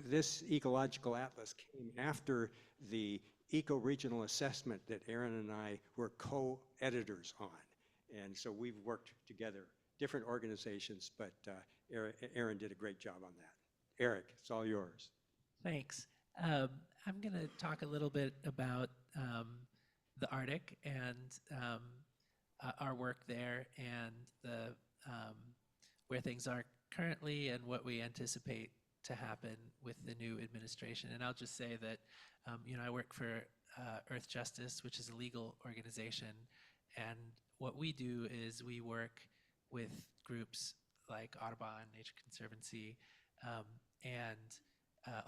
This ecological atlas came after the eco-regional assessment that Aaron and I were co-editors on. And so we've worked together, different organizations, but Aaron did a great job on that. Eric, it's all yours. Thanks. Um, I'm going to talk a little bit about the Arctic and our work there and um, where things are currently and what we anticipate to happen with the new administration. And I'll just say that, I work for Earth Justice, which is a legal organization, and what we do is we work with groups like Audubon, Nature Conservancy, um, and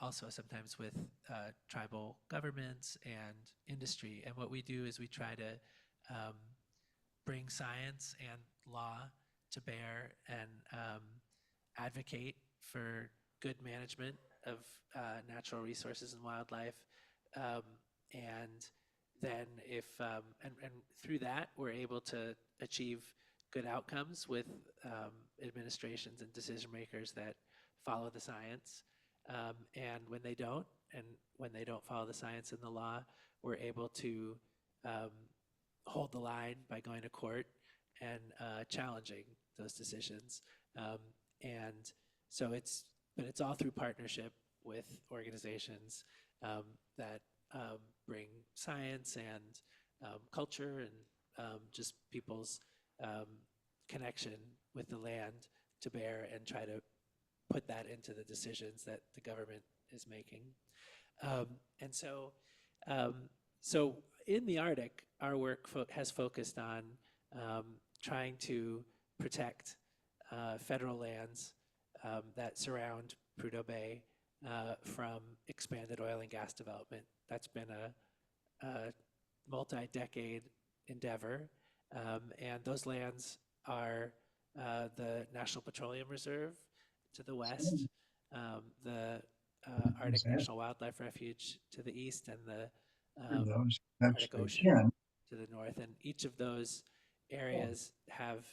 also sometimes with tribal governments and industry. And what we do is we try to bring science and law to bear and advocate for good management of natural resources and wildlife. Um, and then if, and through that, we're able to achieve good outcomes with administrations and decision makers that follow the science. And when they don't, and when they don't follow the science and the law, we're able to um, hold the line by going to court and challenging those decisions. Um, and so but it's all through partnership with organizations that bring science and culture and just people's um, connection with the land to bear and try to put that into the decisions that the government is making. Um, and so, um, so in the Arctic, our work has focused on trying to protect federal lands that surround Prudhoe Bay from expanded oil and gas development. That's been a multi-decade endeavor, and those lands are the National Petroleum Reserve to the west, the Arctic National Wildlife Refuge to the east, and the Arctic Ocean to the north. And each of those areas have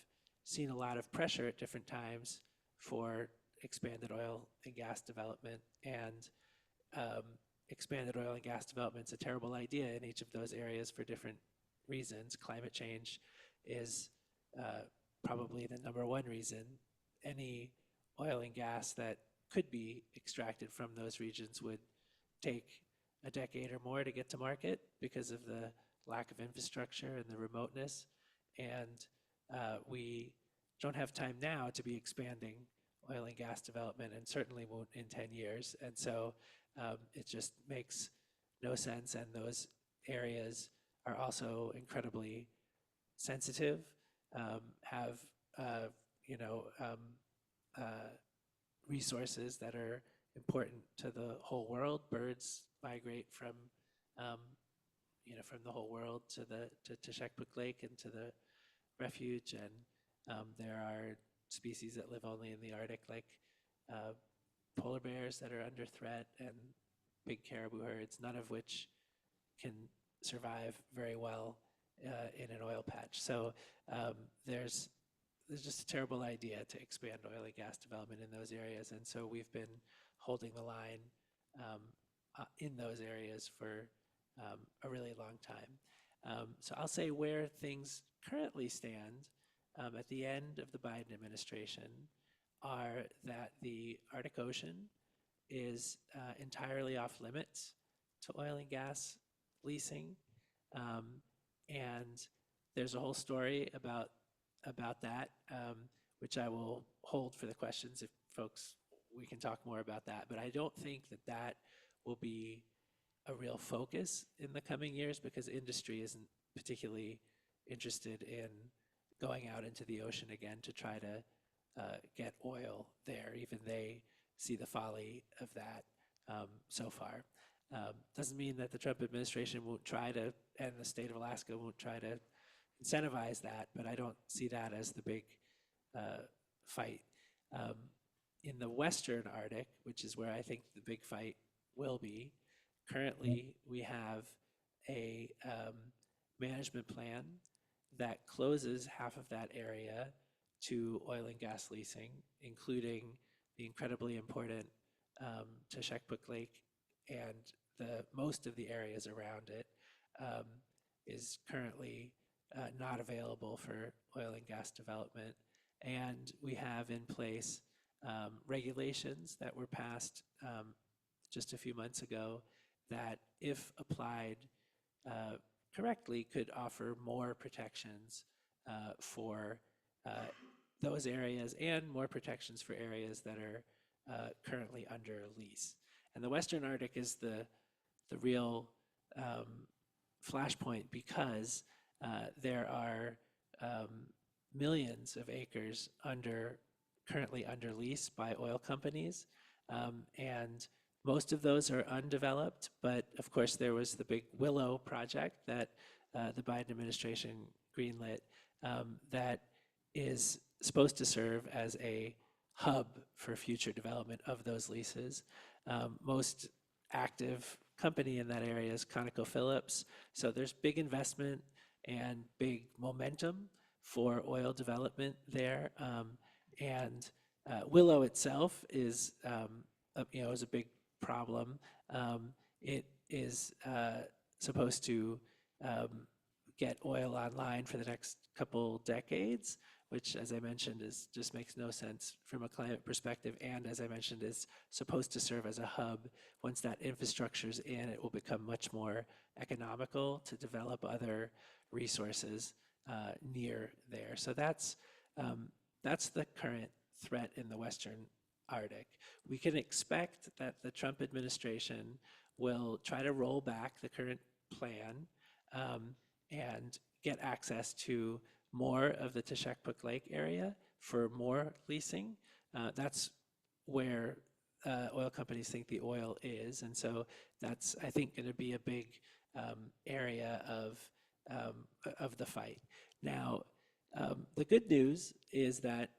seen a lot of pressure at different times for expanded oil and gas development. And expanded oil and gas development is a terrible idea in each of those areas for different reasons. Climate change is probably the number one reason. Any oil and gas that could be extracted from those regions would take a decade or more to get to market because of the lack of infrastructure and the remoteness. And we don't have time now to be expanding oil and gas development, and certainly won't in 10 years. And so it just makes no sense. And those areas are also incredibly sensitive, have you know, resources that are important to the whole world. Birds migrate from, um, from the whole world to Shekpuk Lake and to the refuge, and there are species that live only in the Arctic, like polar bears that are under threat and big caribou herds, none of which can survive very well in an oil patch. So um, there's just a terrible idea to expand oil and gas development in those areas. And so we've been holding the line in those areas for a really long time. So I'll say where things currently stand at the end of the Biden administration are that the Arctic Ocean is entirely off limits to oil and gas leasing. Um, and there's a whole story about that, which I will hold for the questions if folks, we can talk more about that. But I don't think that that will be a real focus in the coming years because industry isn't particularly interested in going out into the ocean again to try to get oil there. Even they see the folly of that so far. Doesn't mean that the Trump administration won't try to, and the state of Alaska won't try to incentivize that, but I don't see that as the big fight. Um, in the Western Arctic, which is where I think the big fight will be, currently we have a management plan that closes half of that area to oil and gas leasing, including the incredibly important Teshekpuk Lake and most of the areas around it um, is currently not available for oil and gas development. And we have in place regulations that were passed just a few months ago that, if applied uh, correctly, could offer more protections for uh, those areas and more protections for areas that are currently under lease. And the Western Arctic is the real flashpoint because there are millions of acres currently under lease by oil companies, and most of those are undeveloped. But of course, there was the big Willow project that the Biden administration greenlit that is supposed to serve as a hub for future development of those leases. Most active company in that area is ConocoPhillips. So there's big investment and big momentum for oil development there. And Willow itself is, is a big problem. It is supposed to get oil online for the next couple decades, which, as I mentioned, just makes no sense from a climate perspective. And as I mentioned, is supposed to serve as a hub. Once that infrastructure's in, it will become much more economical to develop other resources near there. So that's the current threat in the Western Arctic. We can expect that the Trump administration will try to roll back the current plan and get access to more of the Teshekpuk Lake area for more leasing. That's where oil companies think the oil is. And so that's, I think, going to be a big area of the fight. Now, the good news is that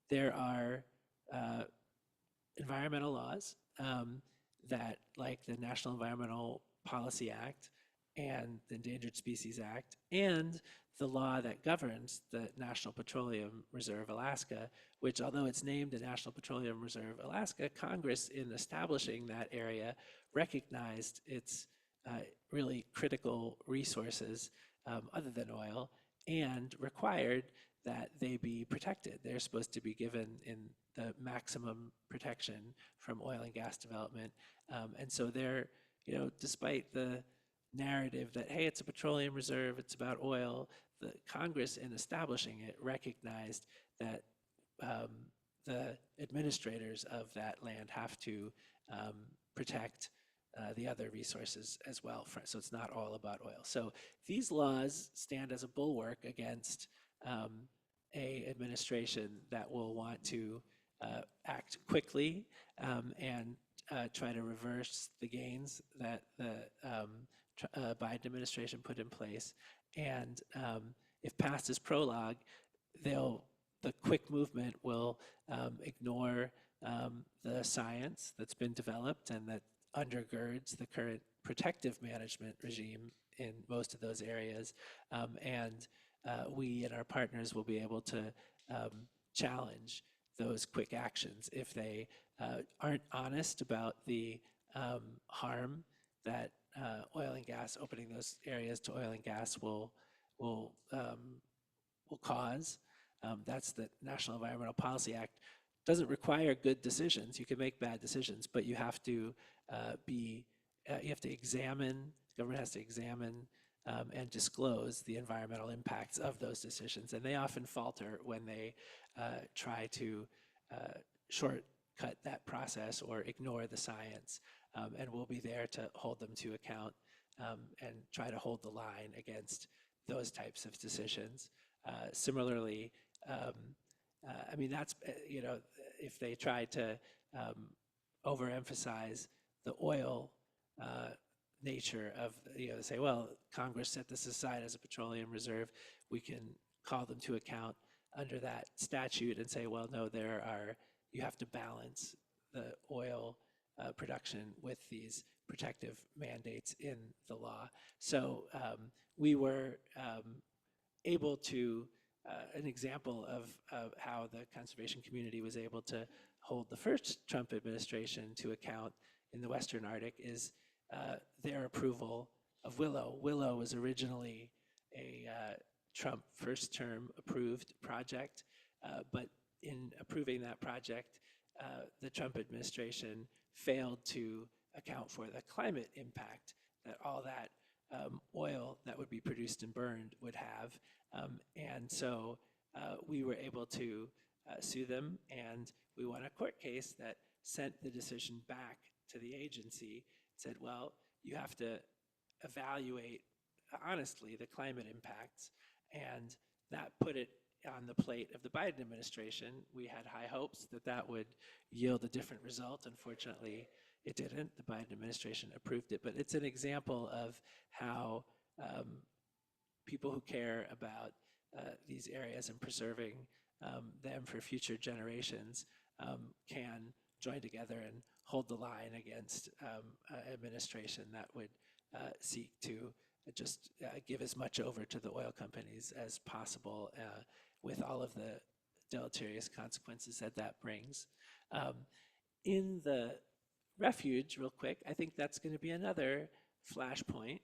there are environmental laws that, like the National Environmental Policy Act and the Endangered Species Act, and the law that governs the National Petroleum Reserve Alaska, which, although it's named the National Petroleum Reserve Alaska, Congress, in establishing that area, recognized its really critical resources other than oil and required that they be protected. They're supposed to be given in the maximum protection from oil and gas development. And so they're, despite the narrative that, hey, it's a petroleum reserve, it's about oil, the Congress, in establishing it, recognized that the administrators of that land have to protect the other resources as well. So it's not all about oil. So these laws stand as a bulwark against a administration that will want to act quickly and try to reverse the gains that the Biden administration put in place. And if passed as prologue, the quick movement will ignore the science that's been developed and that undergirds the current protective management regime in most of those areas. And we and our partners will be able to challenge those quick actions if they aren't honest about the harm that oil and gas, opening those areas to oil and gas will cause. That's the National Environmental Policy Act. Doesn't require good decisions. You can make bad decisions, but you have to examine, the government has to examine and disclose the environmental impacts of those decisions. And they often falter when they try to shortcut that process or ignore the science. And we'll be there to hold them to account and try to hold the line against those types of decisions. Similarly, that's, if they try to overemphasize the oil nature of, say, well, Congress set this aside as a petroleum reserve, we can call them to account under that statute and say, well, no, you have to balance the oil production with these protective mandates in the law. So we were able to, an example of how the conservation community was able to hold the first Trump administration to account in the Western Arctic is their approval of Willow. Willow was originally a Trump first term approved project, but in approving that project, the Trump administration failed to account for the climate impact that all that oil that would be produced and burned would have. And so we were able to sue them, and we won a court case that sent the decision back to the agency, said, well, you have to evaluate honestly the climate impacts, and that put it on the plate of the Biden administration. We had high hopes that that would yield a different result. Unfortunately, it didn't. The Biden administration approved it, but it's an example of how people who care about these areas and preserving them for future generations can join together and hold the line against an administration that would seek to just give as much over to the oil companies as possible with all of the deleterious consequences that that brings. In the refuge, real quick, I think that's going to be another flashpoint.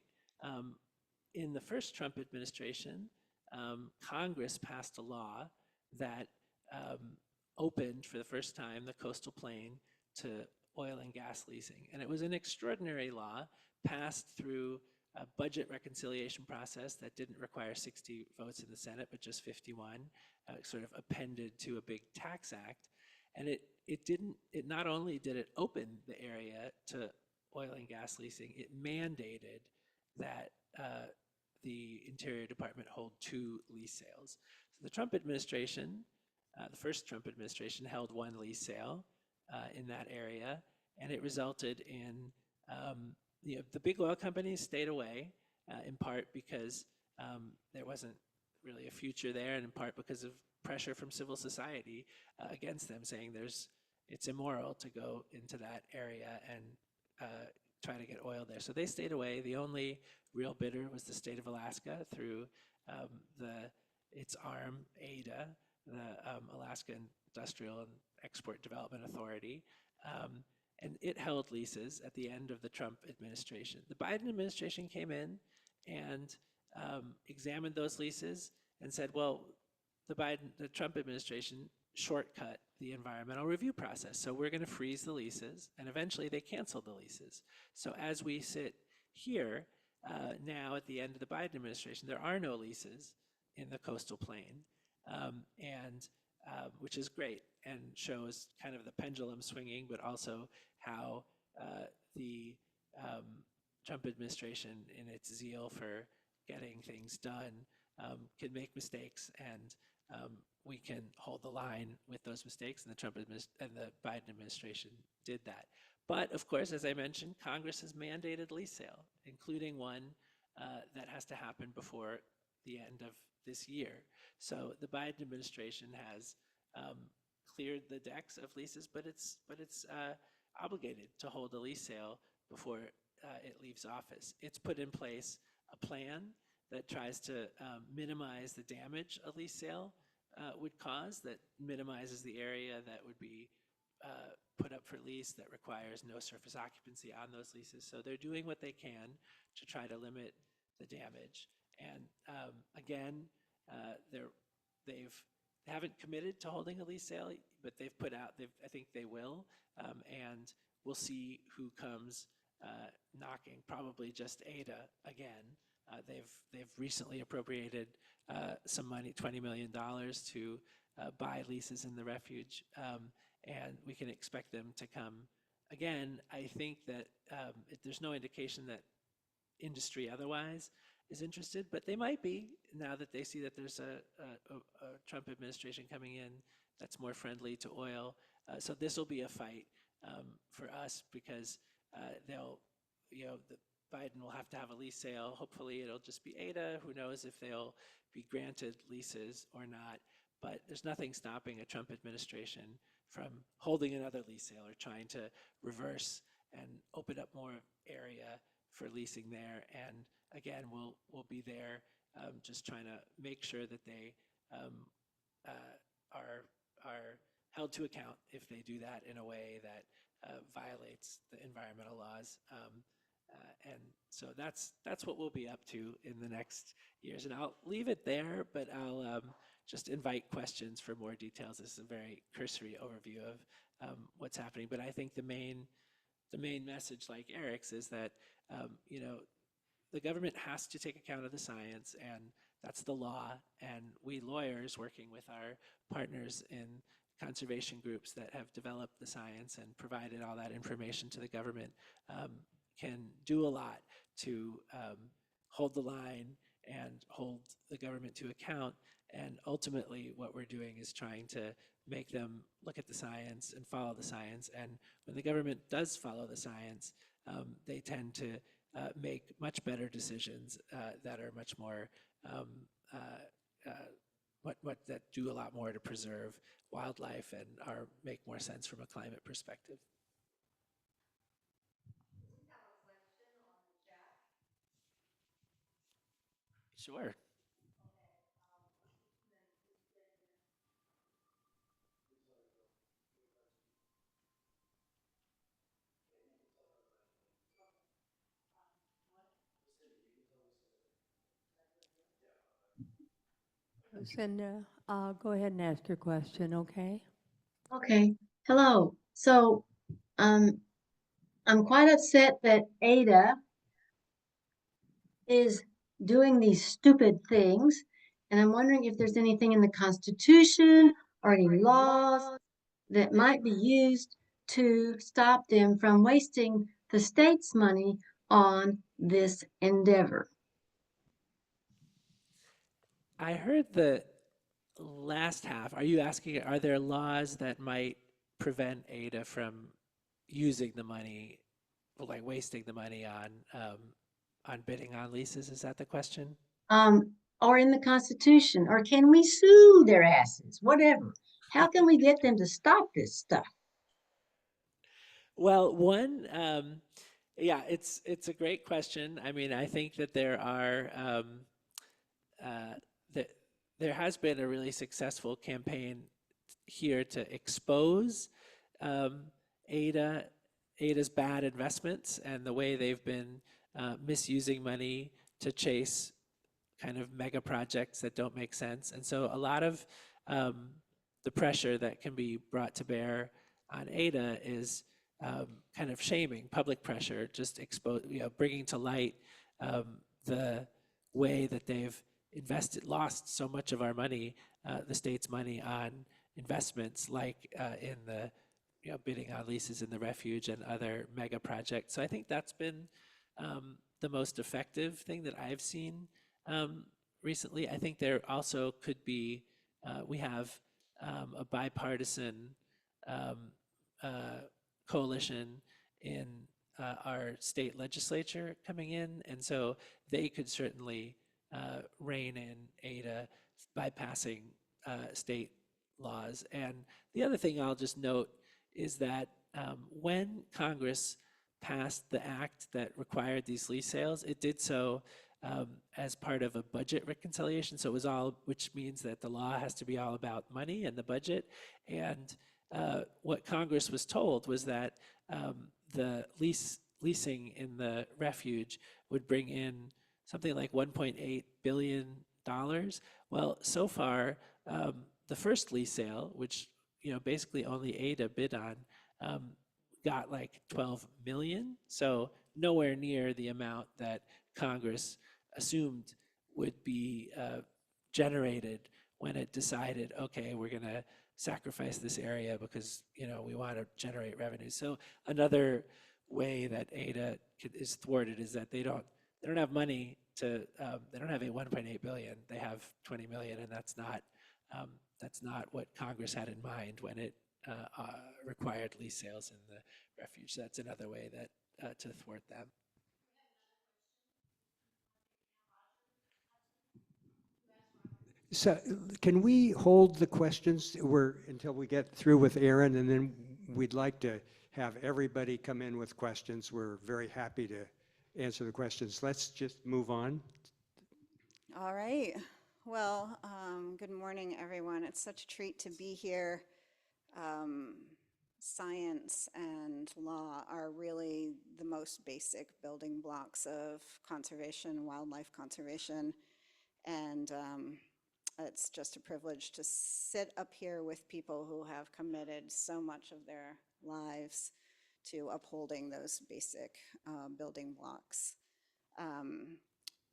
In the first Trump administration, Congress passed a law that opened for the first time the coastal plain to oil and gas leasing. And it was an extraordinary law passed through a budget reconciliation process that didn't require 60 votes in the Senate, but just 51, sort of appended to a big tax act. And it not only did it open the area to oil and gas leasing, it mandated that the Interior Department hold 2 lease sales. So the Trump administration, the first Trump administration, held 1 lease sale in that area, and it resulted in the big oil companies stayed away, in part because there wasn't really a future there, and in part because of pressure from civil society against them, saying it's immoral to go into that area and try to get oil there. So they stayed away. The only real bidder was the state of Alaska through its arm, ADA, the Alaska Industrial and Export Development Authority. And it held leases at the end of the Trump administration. The Biden administration came in and examined those leases and said, well, the Trump administration shortcut the environmental review process. So we're going to freeze the leases, and eventually they canceled the leases. So as we sit here now at the end of the Biden administration, there are no leases in the coastal plain, which is great and shows kind of the pendulum swinging, but also how the Trump administration, in its zeal for getting things done, can make mistakes, and we can hold the line with those mistakes, and the Biden administration did that. But of course, as I mentioned, Congress has mandated lease sale, including one that has to happen before the end of this year. So the Biden administration has cleared the decks of leases, but it's obligated to hold a lease sale before it leaves office. It's put in place a plan that tries to minimize the damage a lease sale would cause, that minimizes the area that would be put up for lease, that requires no surface occupancy on those leases. So they're doing what they can to try to limit the damage. And again, they haven't committed to holding a lease sale, but they've put out, I think they will, and we'll see who comes knocking, probably just ADA again. They've recently appropriated some money, $20 million, to buy leases in the refuge, and we can expect them to come again. I think that there's no indication that industry otherwise is interested, but they might be now that they see that there's a Trump administration coming in that's more friendly to oil. So this will be a fight for us, because Biden will have to have a lease sale. Hopefully it'll just be ADA. Who knows if they'll be granted leases or not. But there's nothing stopping a Trump administration from holding another lease sale or trying to reverse and open up more area for leasing there. And again, we'll be there just trying to make sure that they are held to account if they do that in a way that violates the environmental laws. And so that's what we'll be up to in the next years. And I'll leave it there, but I'll just invite questions for more details. This is a very cursory overview of what's happening. But I think the main message, like Eric's, is that you know, the government has to take account of the science, and that's the law. And we lawyers, working with our partners in conservation groups that have developed the science and provided all that information to the government, can do a lot to hold the line and hold the government to account. And ultimately, what we're doing is trying to make them look at the science and follow the science. And when the government does follow the science, they tend to make much better decisions that are much more, that do a lot more to preserve wildlife and make more sense from a climate perspective. Sure. Lucinda, go ahead and ask your question, okay? Okay, hello. So, I'm quite upset that Ada is doing these stupid things, and I'm wondering if there's anything in the Constitution or any laws that might be used to stop them from wasting the state's money on this endeavor. I heard the last half. Are you asking, are there laws that might prevent Ada from using the money, like wasting the money on bidding on leases? Is that the question? Or in the Constitution, or can we sue their asses? Whatever. How can we get them to stop this stuff? Well, yeah, it's a great question. I mean, I think that there has been a really successful campaign here to expose Ada's bad investments and the way they've been misusing money to chase kind of mega projects that don't make sense. And so a lot of the pressure that can be brought to bear on Ada is kind of shaming, public pressure, just bringing to light the way that they've lost so much of our money, the state's money, on investments like in the bidding on leases in the refuge and other mega projects. So I think that's been the most effective thing that I've seen recently. I think there also could be, we have a bipartisan coalition in our state legislature coming in, and so they could certainly rein in Ada by passing state laws. And the other thing I'll just note is that when Congress passed the act that required these lease sales, it did so as part of a budget reconciliation. So it was all, which means that the law has to be all about money and the budget. And what Congress was told was that the leasing in the refuge would bring in something like $1.8 billion. Well, so far, the first lease sale, which basically only Ada bid on, got like 12 million. So nowhere near the amount that Congress assumed would be generated when it decided, okay, we're going to sacrifice this area because we want to generate revenue. So another way that Ada is thwarted is that they don't have money to, they don't have a 1.8 billion. They have 20 million, and that's not what Congress had in mind when it required lease sales in the refuge. So that's another way that to thwart them. So can we hold the questions until we get through with Aaron, and then we'd like to have everybody come in with questions. We're very happy to answer the questions. Let's just move on. All right. Well, good morning, everyone. It's such a treat to be here science and law are really the most basic building blocks of conservation, wildlife conservation. And it's just a privilege to sit up here with people who have committed so much of their lives to upholding those basic building blocks.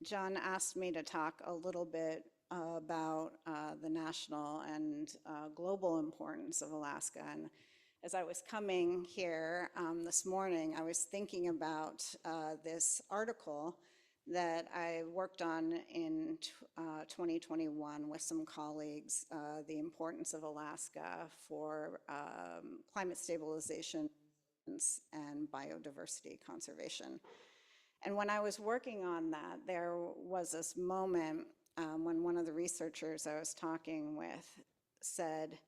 John asked me to talk a little bit about the national and global importance of Alaska. And as I was coming here this morning, I was thinking about this article that I worked on in 2021 with some colleagues, the importance of Alaska for climate stabilization and biodiversity conservation. And when I was working on that, there was this moment when one of the researchers I was talking with said,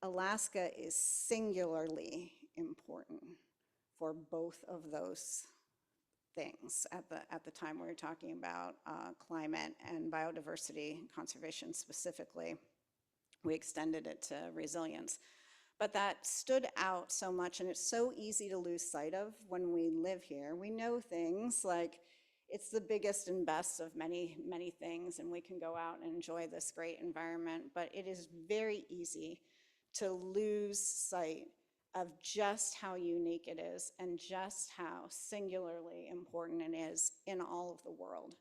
Alaska is singularly important for both of those things at the time we were talking about climate and biodiversity conservation specifically. We extended it to resilience. But that stood out so much, and it's so easy to lose sight of when we live here. We know things like it's the biggest and best of many, many things, and we can go out and enjoy this great environment, but it is very easy to lose sight of just how unique it is and just how singularly important it is in all of the world.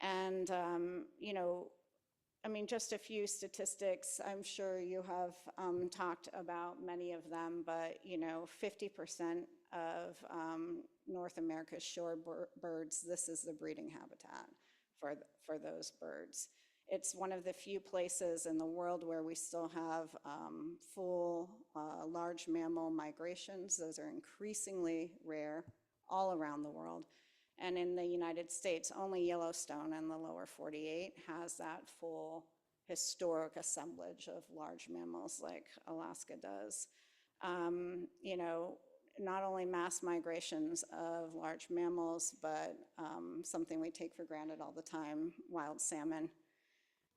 And, you know, I mean, just a few statistics. I'm sure you have talked about many of them, but, you know, 50% of North America's shore birds, this is the breeding habitat for those birds. It's one of the few places in the world where we still have full large mammal migrations. Those are increasingly rare all around the world. And in the United States, only Yellowstone in the lower 48 has that full historic assemblage of large mammals like Alaska does. You know, not only mass migrations of large mammals, but something we take for granted all the time, wild salmon.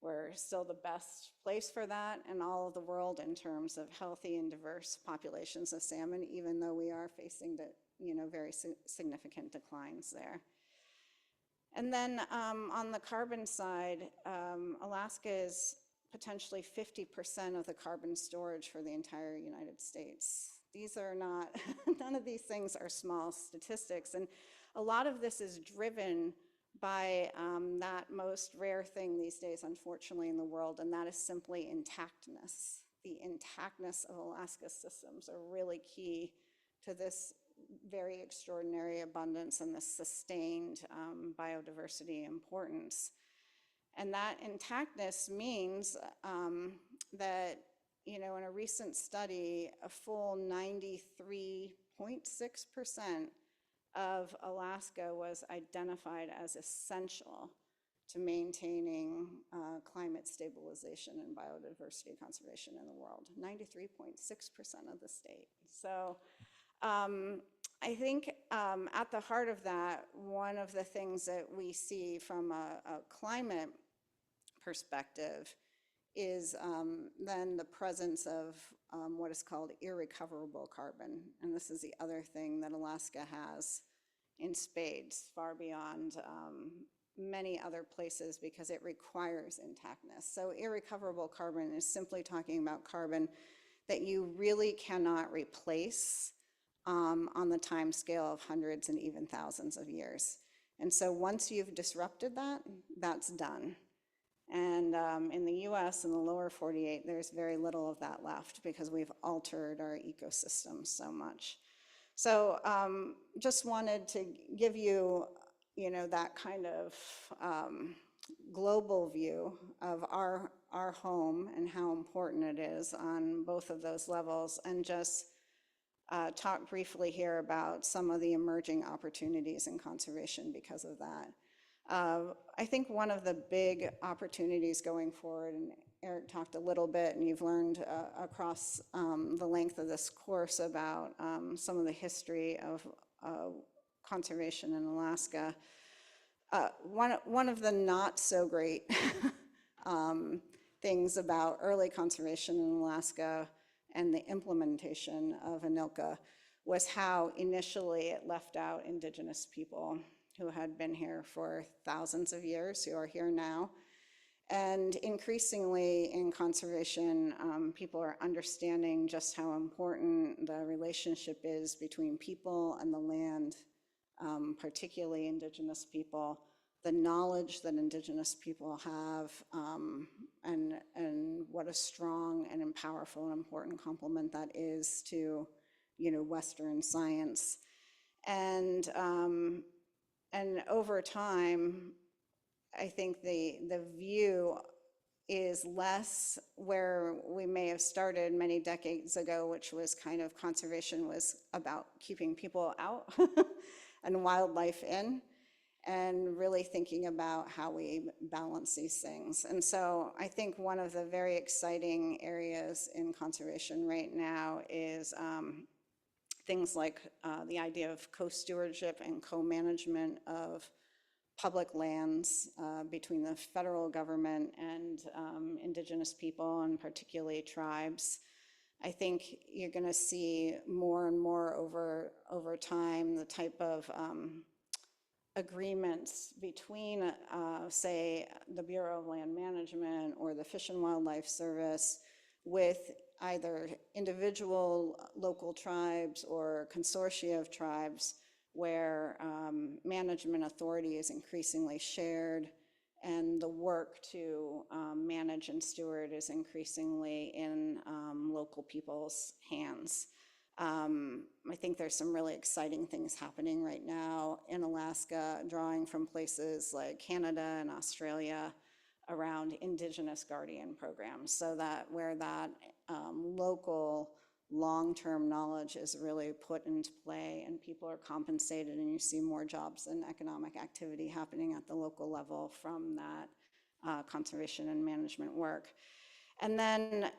We're still the best place for that in all of the world in terms of healthy and diverse populations of salmon, even though we are facing the, you know, very significant declines there. And then on the carbon side, Alaska is potentially 50% of the carbon storage for the entire United States. These are not, none of these things are small statistics. And a lot of this is driven by that most rare thing these days, unfortunately, in the world, and that is simply intactness. The intactness of Alaska's systems are really key to this very extraordinary abundance and this sustained biodiversity importance. And that intactness means that, you know, in a recent study, a full 93.6% of Alaska was identified as essential to maintaining climate stabilization and biodiversity conservation in the world. 93.6% of the state. So I think at the heart of that, one of the things that we see from a climate perspective is then the presence of what is called irrecoverable carbon. And this is the other thing that Alaska has in spades, far beyond many other places, because it requires intactness. So irrecoverable carbon is simply talking about carbon that you really cannot replace on the time scale of hundreds and even thousands of years. And so once you've disrupted that, that's done. And in the US, in the lower 48, there's very little of that left because we've altered our ecosystem so much. So just wanted to give you, you know, that kind of global view of our home and how important it is on both of those levels, and just talk briefly here about some of the emerging opportunities in conservation because of that. I think one of the big opportunities going forward, and Eric talked a little bit, and you've learned across the length of this course about some of the history of conservation in Alaska. One of the not so great things about early conservation in Alaska and the implementation of ANILCA was how initially it left out indigenous people who had been here for thousands of years, who are here now. And increasingly in conservation, people are understanding just how important the relationship is between people and the land, particularly indigenous people, the knowledge that indigenous people have, and what a strong and powerful and important complement that is to, Western science. And over time, I think the view is less where we may have started many decades ago, which was kind of conservation was about keeping people out and wildlife in, and really thinking about how we balance these things. And so I think one of the very exciting areas in conservation right now is things like the idea of co-stewardship and co-management of public lands between the federal government and indigenous people, and particularly tribes. I think you're going to see more and more over time the type of agreements between, say, the Bureau of Land Management or the Fish and Wildlife Service with either individual local tribes or consortia of tribes, where management authority is increasingly shared and the work to manage and steward is increasingly in local people's hands. I think there's some really exciting things happening right now in Alaska, drawing from places like Canada and Australia around indigenous guardian programs, so that where that local long-term knowledge is really put into play and people are compensated, and you see more jobs and economic activity happening at the local level from that conservation and management work. And then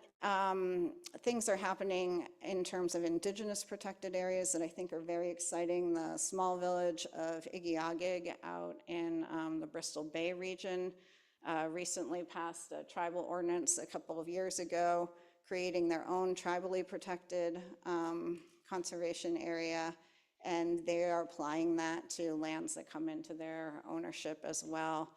things are happening in terms of indigenous protected areas that I think are very exciting. The small village of Igiagig out in the Bristol Bay region recently passed a tribal ordinance a couple of years ago, creating their own tribally protected conservation area, and they are applying that to lands that come into their ownership as well.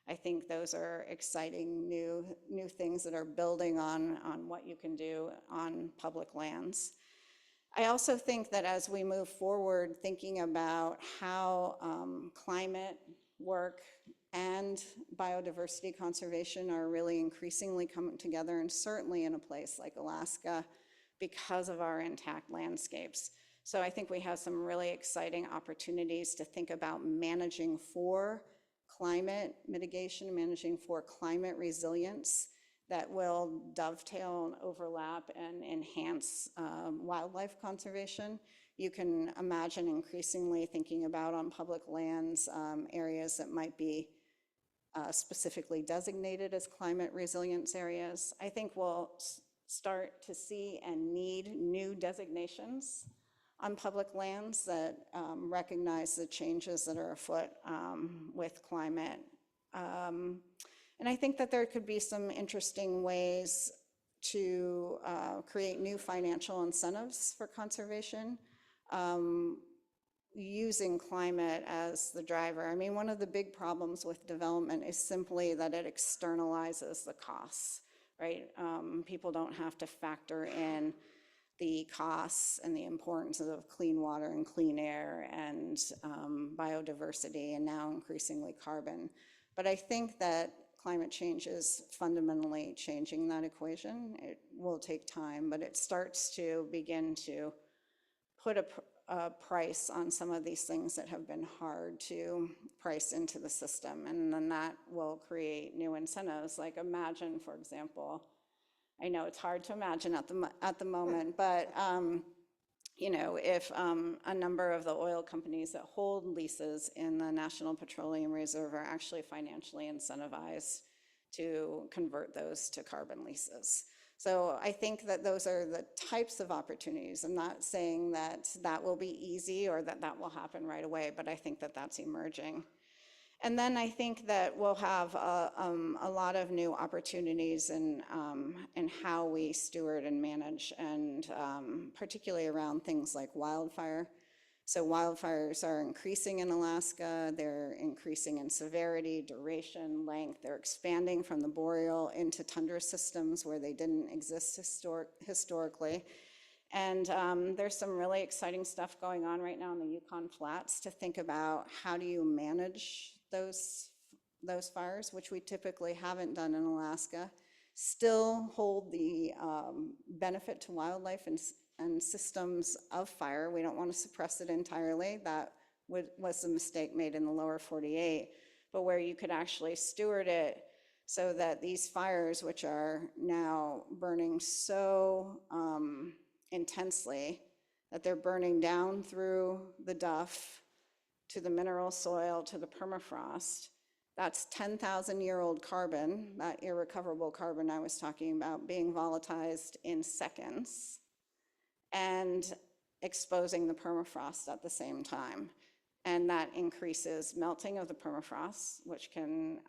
I think those are exciting new things that are building on what you can do on public lands. I also think that as we move forward, thinking about how climate work and biodiversity conservation are really increasingly coming together, and certainly in a place like Alaska because of our intact landscapes. So I think we have some really exciting opportunities to think about managing for climate mitigation, managing for climate resilience that will dovetail and overlap and enhance wildlife conservation. You can imagine increasingly thinking about on public lands areas that might be specifically designated as climate resilience areas. I think we'll start to see and need new designations on public lands that recognize the changes that are afoot with climate. And I think that there could be some interesting ways to create new financial incentives for conservation using climate as the driver. I mean, one of the big problems with development is simply that it externalizes the costs, right? People don't have to factor in the costs and the importance of clean water and clean air and biodiversity, and now increasingly carbon. But I think that climate change is fundamentally changing that equation. It will take time, but it starts to begin to put a price on some of these things that have been hard to price into the system. And then that will create new incentives. Like imagine, for example, I know it's hard to imagine at the moment, but you know, if a number of the oil companies that hold leases in the National Petroleum Reserve are actually financially incentivized to convert those to carbon leases. So I think that those are the types of opportunities. I'm not saying that that will be easy or that that will happen right away, but I think that that's emerging. And then I think that we'll have a lot of new opportunities in how we steward and manage, and particularly around things like wildfire. So wildfires are increasing in Alaska. They're increasing in severity, duration, length. They're expanding from the boreal into tundra systems where they didn't exist historically. And there's some really exciting stuff going on right now in the Yukon Flats to think about how do you manage those fires, which we typically haven't done in Alaska, still hold the benefit to wildlife and systems of fire. We don't want to suppress it entirely. That was a mistake made in the lower 48, but where you could actually steward it so that these fires, which are now burning so intensely, that they're burning down through the duff to the mineral soil to the permafrost. That's 10,000-year-old carbon, that irrecoverable carbon I was talking about, being volatilized in seconds and exposing the permafrost at the same time. And that increases melting of the permafrost, which can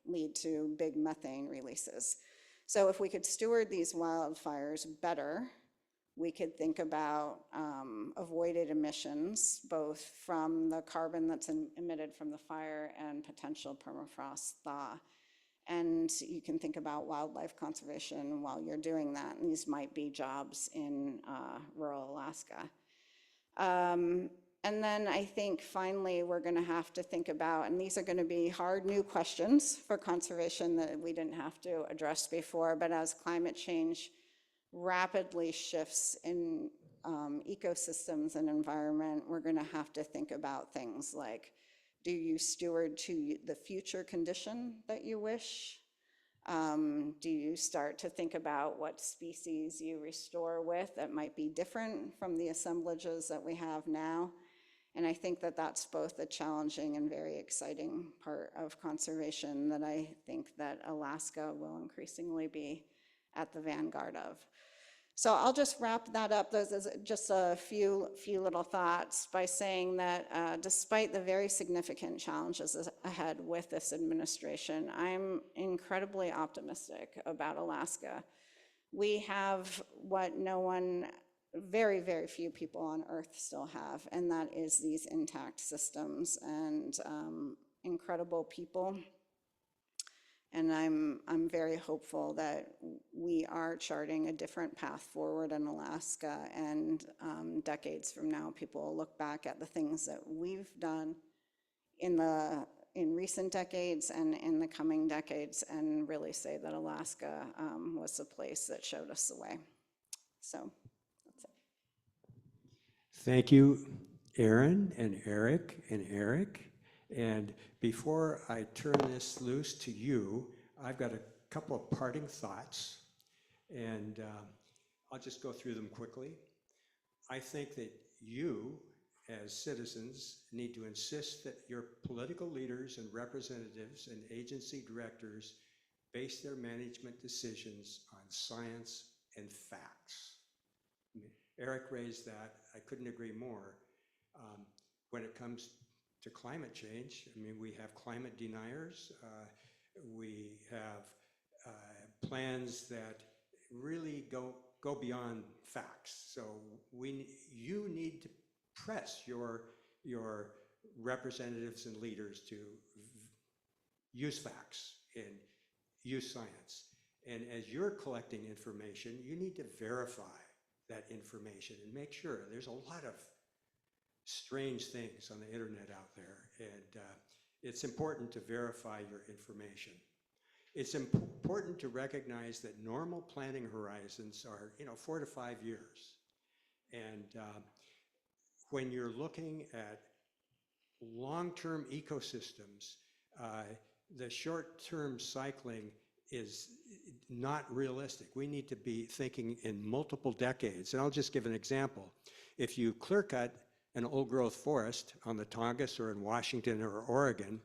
lead to big methane releases. So if we could steward these wildfires better, we could think about avoided emissions, both from the carbon that's emitted from the fire and potential permafrost thaw. And you can think about wildlife conservation while you're doing that. And these might be jobs in rural Alaska. And then I think finally we're going to have to think about, and these are going to be hard new questions for conservation that we didn't have to address before, but as climate change rapidly shifts in ecosystems and environment, we're going to have to think about things like, do you steward to the future condition that you wish? Do you start to think about what species you restore with that might be different from the assemblages that we have now? And I think that that's both a challenging and very exciting part of conservation that I think that Alaska will increasingly be at the vanguard of. So I'll just wrap that up. Those is just a few little thoughts by saying that despite the very significant challenges ahead with this administration, I'm incredibly optimistic about Alaska. We have what very, very few people on Earth still have, and that is these intact systems and incredible people. And I'm very hopeful that we are charting a different path forward in Alaska, and decades from now, people will look back at the things that we've done in recent decades and in the coming decades and really say that Alaska was the place that showed us the way. So that's it. Thank you, Aaron and Eric and Eric. And before I turn this loose to you, I've got a couple of parting thoughts, and I'll just go through them quickly. I think that you, as citizens, need to insist that your political leaders and representatives and agency directors base their management decisions on science and facts. Eric raised that. I couldn't agree more. When it comes to climate change, I mean, we have climate deniers. We have plans that really go beyond facts. So you need to press your representatives and leaders to use facts and use science. And as you're collecting information, you need to verify that information and make sure. There's a lot of strange things on the internet out there, and it's important to verify your information. It's important to recognize that normal planning horizons are 4 to 5 years. And when you're looking at long-term ecosystems, the short-term cycling is not realistic. We need to be thinking in multiple decades. And I'll just give an example. If you clear cut an old growth forest on the Tongass or in Washington or Oregon,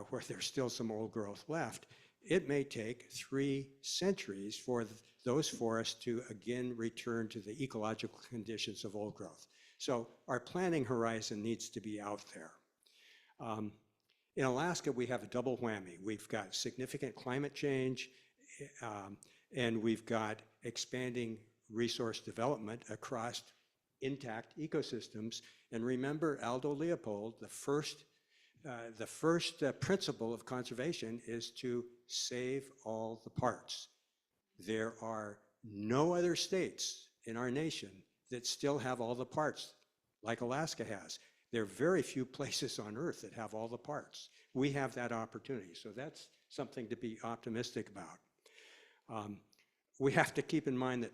where there's still some old growth left, it may take 3 centuries for those forests to again return to the ecological conditions of old growth. So our planning horizon needs to be out there. In Alaska, we have a double whammy. We've got significant climate change, and we've got expanding resource development across intact ecosystems. And remember, Aldo Leopold, the first principle of conservation is to save all the parts. There are no other states in our nation that still have all the parts like Alaska has. There are very few places on Earth that have all the parts. We have that opportunity, so that's something to be optimistic about. We have to keep in mind that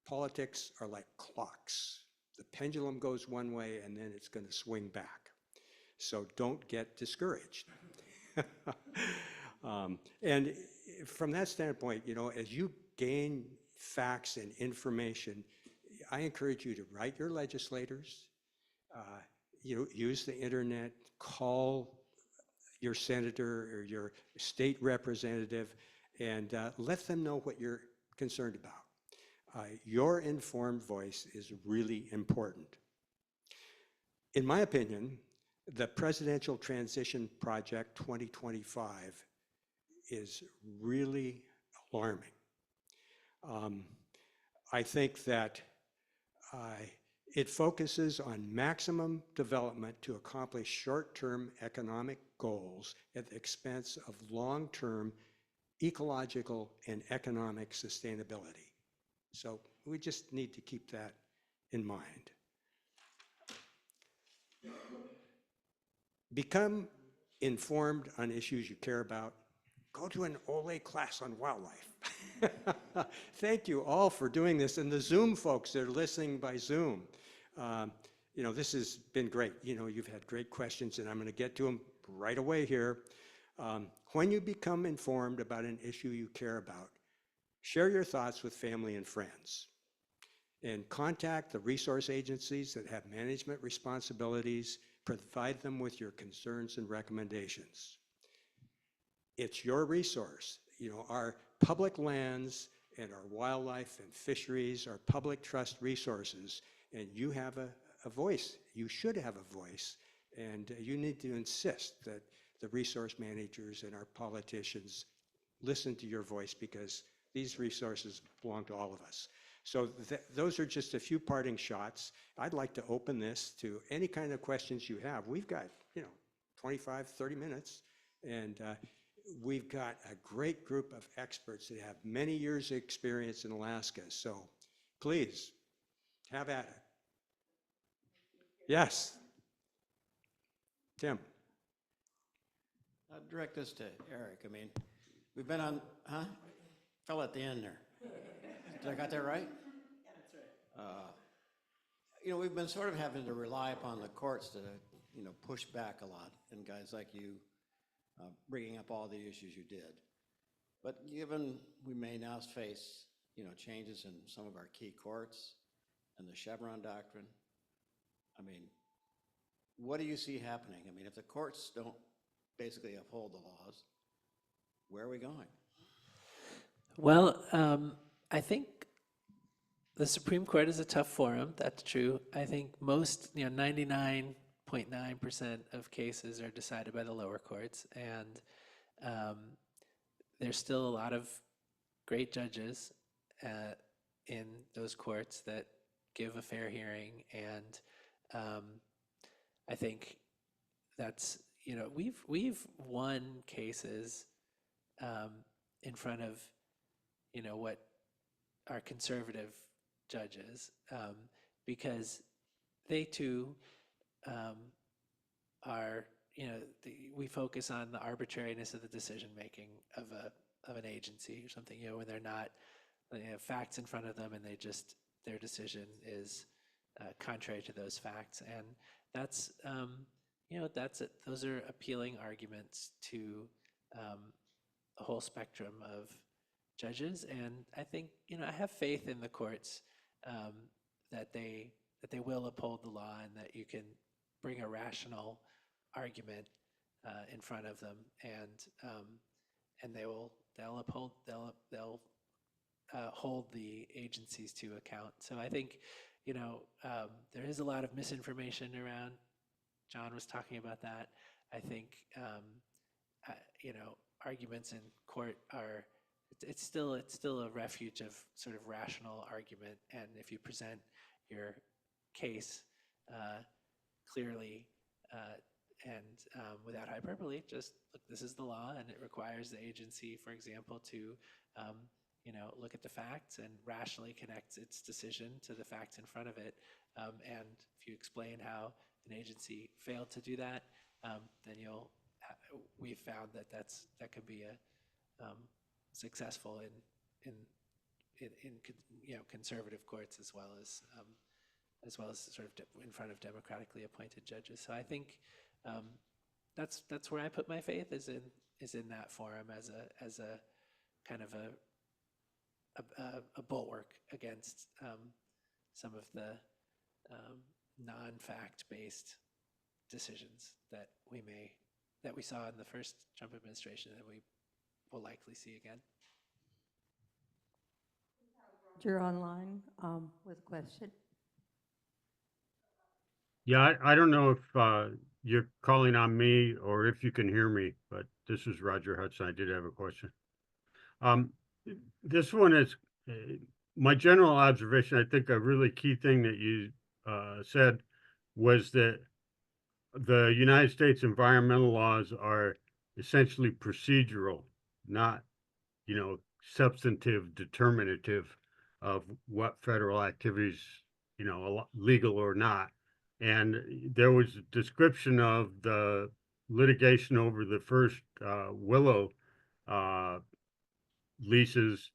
politics are like clocks. The pendulum goes one way and then it's going to swing back. So don't get discouraged. And from that standpoint, you know, as you gain facts and information, I encourage you to write your legislators, use the internet, call your senator or your state representative, and let them know what you're concerned about. Your informed voice is really important. In my opinion, the Presidential Transition Project 2025 is really alarming. I think that it focuses on maximum development to accomplish short-term economic goals at the expense of long-term ecological and economic sustainability. So we just need to keep that in mind. Become informed on issues you care about. Go to an Ole class on wildlife. Thank you all for doing this, and the Zoom folks that are listening by Zoom. You know, this has been great. You know, you've had great questions, and I'm going to get to them right away here. When you become informed about an issue you care about, share your thoughts with family and friends, and contact the resource agencies that have management responsibilities. Provide them with your concerns and recommendations. It's your resource. You know, our public lands and our wildlife and fisheries are public trust resources, and you have a voice. You should have a voice, and you need to insist that the resource managers and our politicians listen to your voice, because these resources belong to all of us. So those are just a few parting shots. I'd like to open this to any kind of questions you have. We've got, 25, 30 minutes, and we've got a great group of experts that have many years of experience in Alaska. So please, have at it. Yes. Tim. I'll direct this to Eric. I mean, we've been on, fell at the end there. Did I got that right? Yeah, that's right. We've been sort of having to rely upon the courts to, push back a lot, and guys like you bringing up all the issues you did. But given we may now face, changes in some of our key courts and the Chevron doctrine, I mean, what do you see happening? I mean, if the courts don't basically uphold the laws, where are we going? Well, I think the Supreme Court is a tough forum. That's true. I think most, 99.9% of cases are decided by the lower courts, and there's still a lot of great judges in those courts that give a fair hearing, and I think that's, we've won cases in front of, what are conservative judges, because they too are, we focus on the arbitrariness of the decision making of an agency or something, when they're not, they have facts in front of them and their decision is contrary to those facts, and that's those are appealing arguments to a whole spectrum of judges, and I think I have faith in the courts that they will uphold the law, and that you can bring a rational argument in front of them, and they'll hold the agencies to account. So I think there is a lot of misinformation around. John was talking about that. I think, arguments in court are, it's still a refuge of sort of rational argument. And if you present your case clearly and without hyperbole, just look, this is the law, and it requires the agency, for example, to look at the facts and rationally connect its decision to the facts in front of it. And if you explain how an agency failed to do that, then we've found that that could be successful in conservative courts as well as sort of in front of democratically appointed judges. So I think that's where I put my faith, is in that forum as a kind of a bulwark against some of the non-fact based decisions that we saw in the first Trump administration, and we will likely see again. You're online with a question. Yeah, I don't know if you're calling on me or if you can hear me, but this is Roger Hudson. I did have a question. This one is my general observation. I think a really key thing that you said was that the United States environmental laws are essentially procedural, not, substantive, determinative of what federal activities, legal or not. And there was a description of the litigation over the first Willow leases,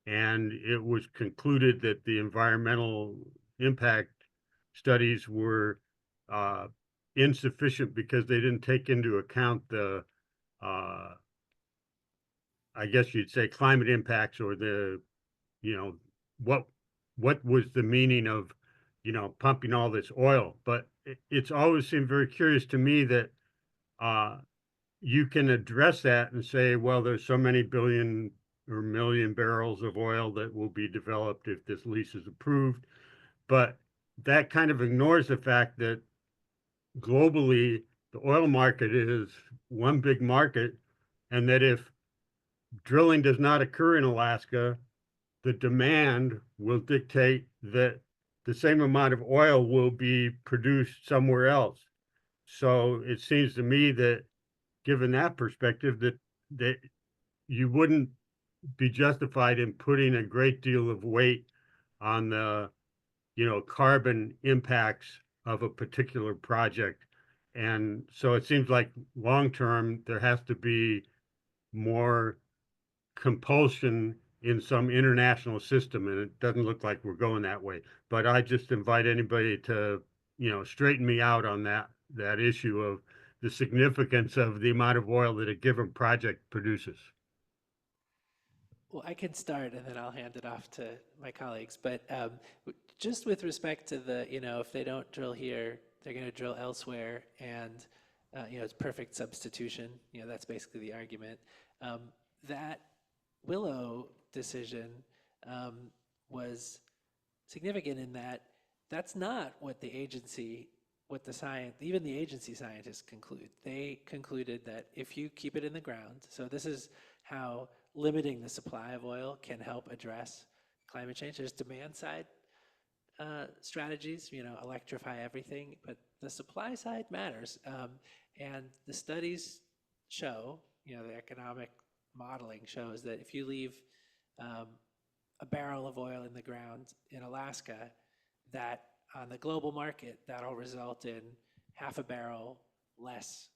and it was concluded that the environmental impact studies were insufficient because they didn't take into account the, I guess you'd say, climate impacts, or the, what was the meaning of, pumping all this oil. But it's always seemed very curious to me that you can address that and say, well, there's so many billion or million barrels of oil that will be developed if this lease is approved. But that kind of ignores the fact that globally, the oil market is one big market, and that if drilling does not occur in Alaska, the demand will dictate that the same amount of oil will be produced somewhere else. So it seems to me that, given that perspective, that you wouldn't be justified in putting a great deal of weight on the, carbon impacts of a particular project. And so it seems like long term, there has to be more compulsion in some international system, and it doesn't look like we're going that way. But I just invite anybody to, straighten me out on that issue of the significance of the amount of oil that a given project produces. Well, I can start, and then I'll hand it off to my colleagues. But just with respect to the, if they don't drill here, they're going to drill elsewhere, and it's perfect substitution. That's basically the argument. That Willow decision was significant in that that's not what the agency, even the agency scientists conclude. They concluded that if you keep it in the ground, so this is how limiting the supply of oil can help address climate change. There's demand side strategies, electrify everything, but the supply side matters. And the studies show, the economic modeling shows that if you leave a barrel of oil in the ground in Alaska, that on the global market, that'll result in half a barrel less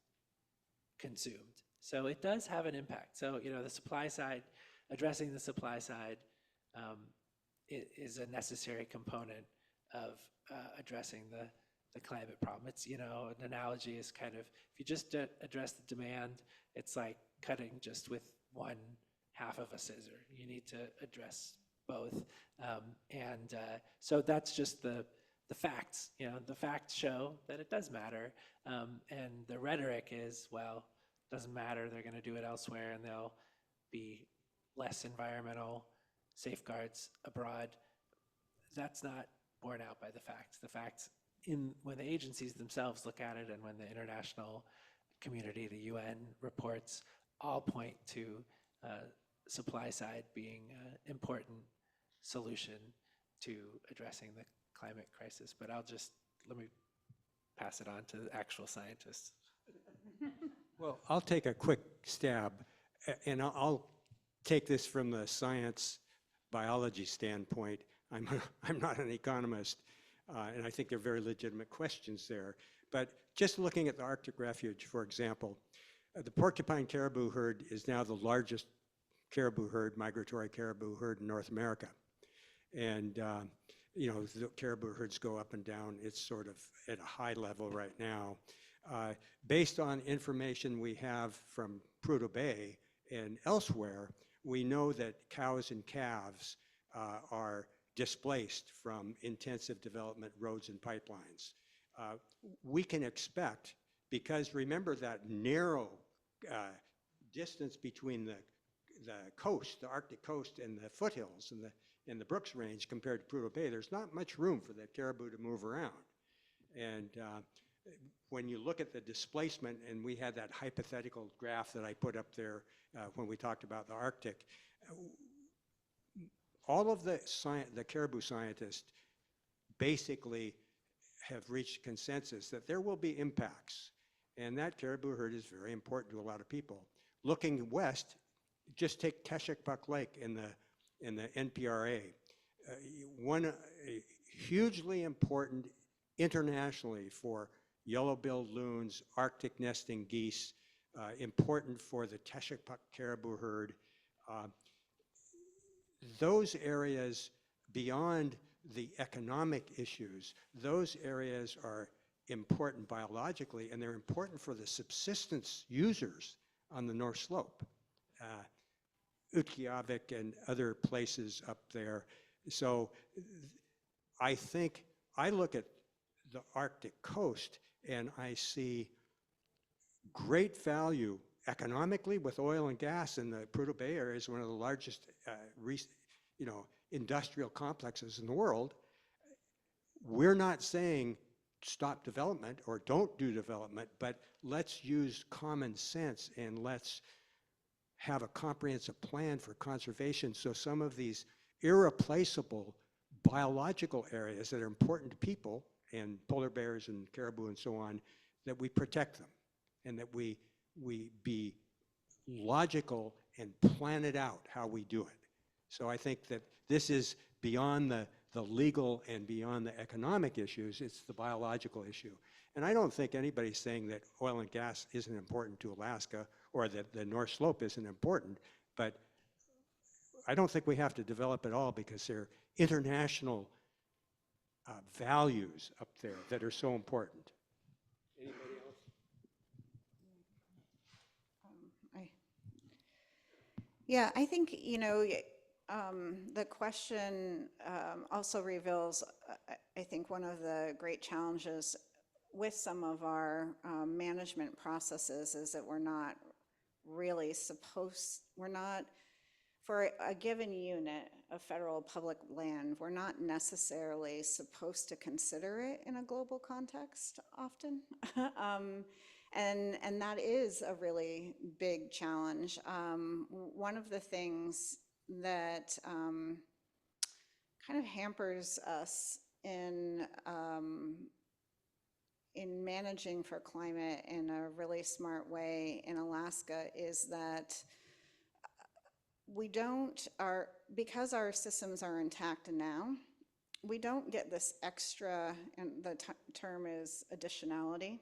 consumed. So it does have an impact. So, the supply side, addressing the supply side is a necessary component of addressing the climate problem. It's, an analogy is kind of, if you just address the demand, it's like cutting just with one half of a scissor. You need to address both. So that's just the facts. The facts show that it does matter. And the rhetoric is, well, doesn't matter, they're going to do it elsewhere, and there'll be less environmental safeguards abroad. That's not borne out by the facts. The facts, when the agencies themselves look at it, and when the international community, the UN reports all point to supply side being an important solution to addressing the climate crisis. But let me pass it on to the actual scientists. Well, I'll take a quick stab, and I'll take this from the science biology standpoint. I'm not an economist, and I think they're very legitimate questions there. But just looking at the Arctic refuge, for example, the porcupine caribou herd is now the largest caribou herd, migratory caribou herd in North America. And you know, the caribou herds go up and down. It's sort of at a high level right now. Based on information we have from Prudhoe Bay and elsewhere, we know that cows and calves are displaced from intensive development roads and pipelines. We can expect, because remember that narrow distance between the coast, the Arctic coast, and the foothills and the Brooks Range compared to Prudhoe Bay, there's not much room for that caribou to move around. And when you look at the displacement, and we had that hypothetical graph that I put up there when we talked about the Arctic, all of the caribou scientists basically have reached consensus that there will be impacts. And that caribou herd is very important to a lot of people. Looking west, just take Keshekpuk Lake in the NPRA. One hugely important internationally for yellow-billed loons, Arctic nesting geese, important for the Keshekpuk caribou herd. Those areas, beyond the economic issues, those areas are important biologically, and they're important for the subsistence users on the North Slope, Utqiagvik and other places up there. So I think I look at the Arctic coast and I see great value economically with oil and gas, and the Prudhoe Bay area is one of the largest industrial complexes in the world. We're not saying stop development or don't do development, but let's use common sense and let's have a comprehensive plan for conservation, so some of these irreplaceable biological areas that are important to people, and polar bears and caribou and so on, that we protect them and that we be logical and plan it out how we do it. So I think that this is beyond the legal and beyond the economic issues, it's the biological issue. And I don't think anybody's saying that oil and gas isn't important to Alaska or that the North Slope isn't important, but I don't think we have to develop it all because there are international values up there that are so important. Anybody else? Yeah, I think, the question also reveals, I think, one of the great challenges with some of our management processes is that we're not for a given unit of federal public land, we're not necessarily supposed to consider it in a global context often. And that is a really big challenge. One of the things that kind of hampers us in managing for climate in a really smart way in Alaska is that because our systems are intact now, we don't get this extra, and the term is additionality,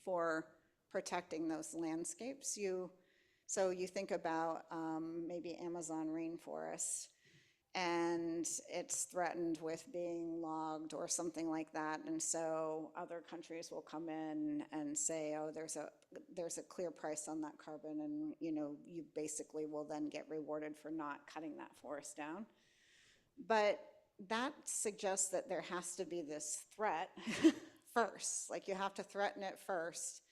for protecting those landscapes. So you think about maybe Amazon rainforest, and it's threatened with being logged or something like that, and so other countries will come in and say, oh, there's a clear price on that carbon, and you basically will then get rewarded for not cutting that forest down. But that suggests that there has to be this threat first, like you have to threaten it first,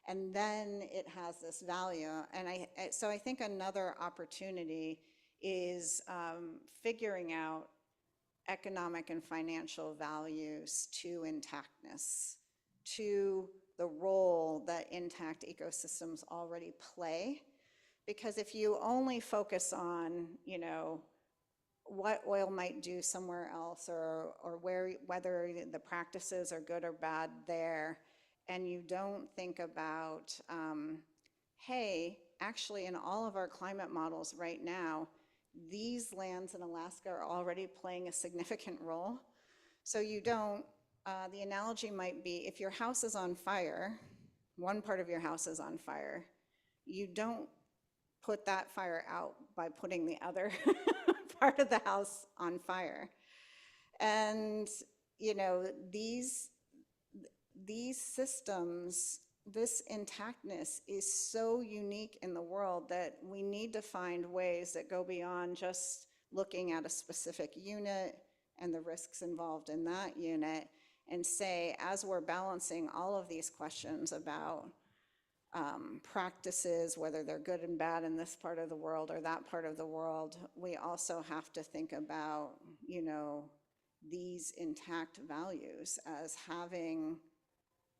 and then it has this value. And so I think another opportunity is figuring out economic and financial values to intactness, to the role that intact ecosystems already play. Because if you only focus on, you know, what oil might do somewhere else, or whether the practices are good or bad there, and you don't think about, hey, actually in all of our climate models right now, these lands in Alaska are already playing a significant role. So you don't, the analogy might be, if your house is on fire, one part of your house is on fire, you don't put that fire out by putting the other part of the house on fire. And, you know, these systems, this intactness is so unique in the world that we need to find ways that go beyond just looking at a specific unit and the risks involved in that unit, and say, as we're balancing all of these questions about practices, whether they're good and bad in this part of the world or that part of the world, we also have to think about, you know, these intact values as having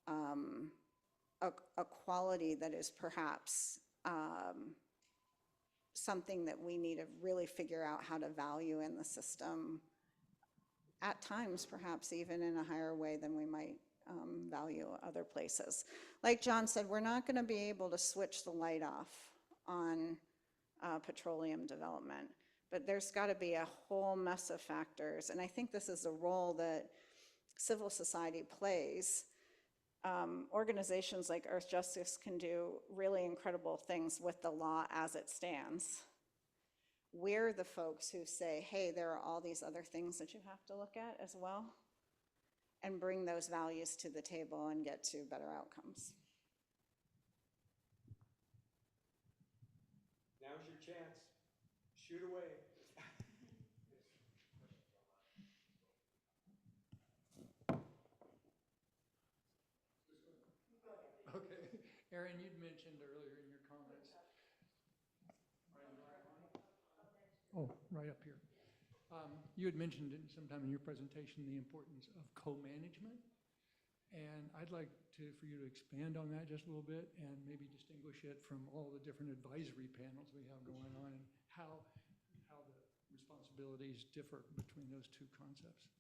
a quality that is perhaps something that we need to really figure out how to value in the system, at times perhaps even in a higher way than we might value other places. Like John said, we're not going to be able to switch the light off on petroleum development, but there's got to be a whole mess of factors, and I think this is a role that civil society plays. Organizations like Earth Justice can do really incredible things with the law as it stands. We're the folks who say, hey, there are all these other things that you have to look at as well, and bring those values to the table and get to better outcomes. Now's your chance. Shoot away. Okay. Aaron, you'd mentioned earlier in your comments. Oh, right up here. You had mentioned sometime in your presentation the importance of co-management. And I'd like for you to expand on that just a little bit and maybe distinguish it from all the different advisory panels we have going on, and how the responsibilities differ between those two concepts.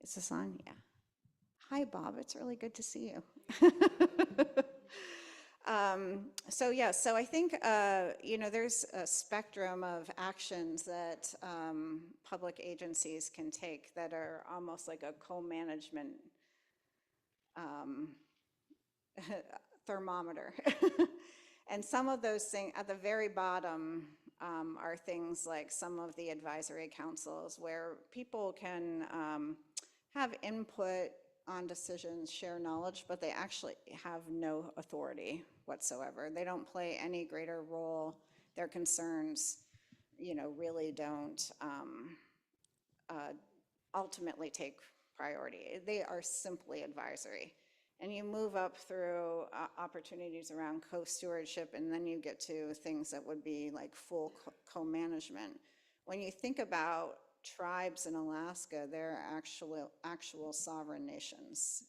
Is this on? Yeah. Hi, Bob. It's really good to see you. So I think, you know, there's a spectrum of actions that public agencies can take that are almost like a co-management thermometer. And some of those things at the very bottom are things like some of the advisory councils where people can have input on decisions, share knowledge, but they actually have no authority whatsoever. They don't play any greater role. Their concerns, you know, really don't ultimately take priority. They are simply advisory. And you move up through opportunities around co-stewardship, and then you get to things that would be like full co-management. When you think about tribes in Alaska, they're actual sovereign nations,